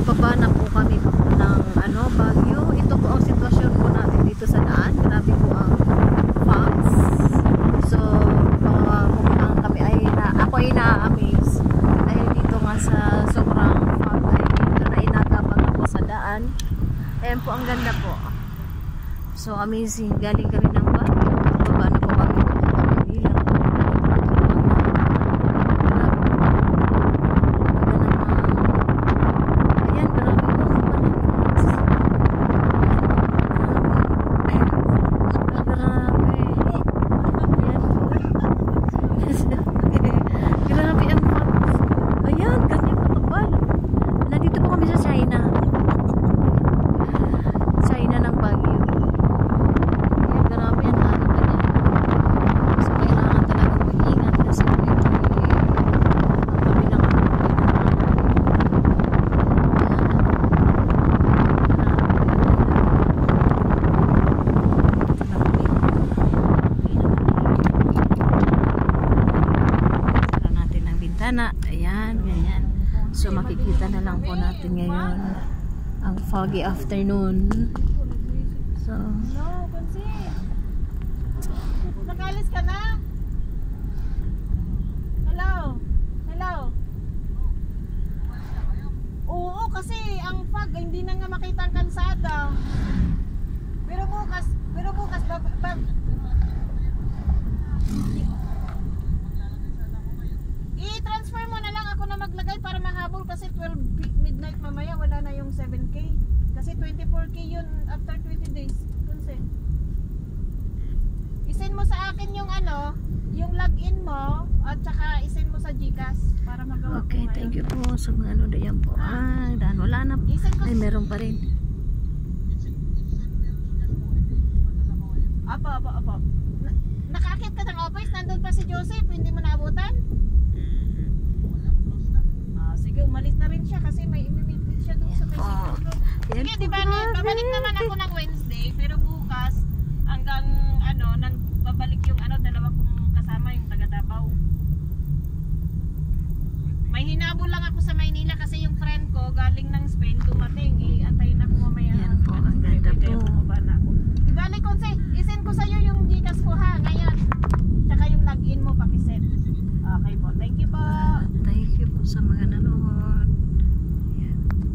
Pababa na po kami ng Baguio. Ito po ang sitwasyon po natin dito sa daan. Grabe po ang fogs. So mukhang kami ako ay na-amaze dahil dito nga sa sobrang fog ay dito na inagabang ako sa daan. Ayan po, ang ganda po. So amazing. Galing kami ng Baguio. Pababa na po kami ng Manila. Ayan, ganyan. So makikita na lang po natin ngayon ang foggy afternoon. So nakalis ka na? Hello? Hello? Oo, kasi ang fog hindi na nga makita ang kalsada. Pero bukas i-transfer mo na lang, ako na maglagay para mahabol kasi 12 midnight mamaya wala na yung 7K. Kasi 24K yun after 20 days. Consent. I-send mo sa akin yung yung login mo at saka i-send mo sa GCash para magawa ko. Okay, thank you po sa mga diyan po. Daan wala na. Ay, meron pa rin. Apo. Nakaakit ka ng office, nandun pa si Joseph, hindi mo naabutan? Sige, umalis na rin siya kasi may imimit siya doon sa may Sige, di ba babalik naman ako ng Wednesday, pero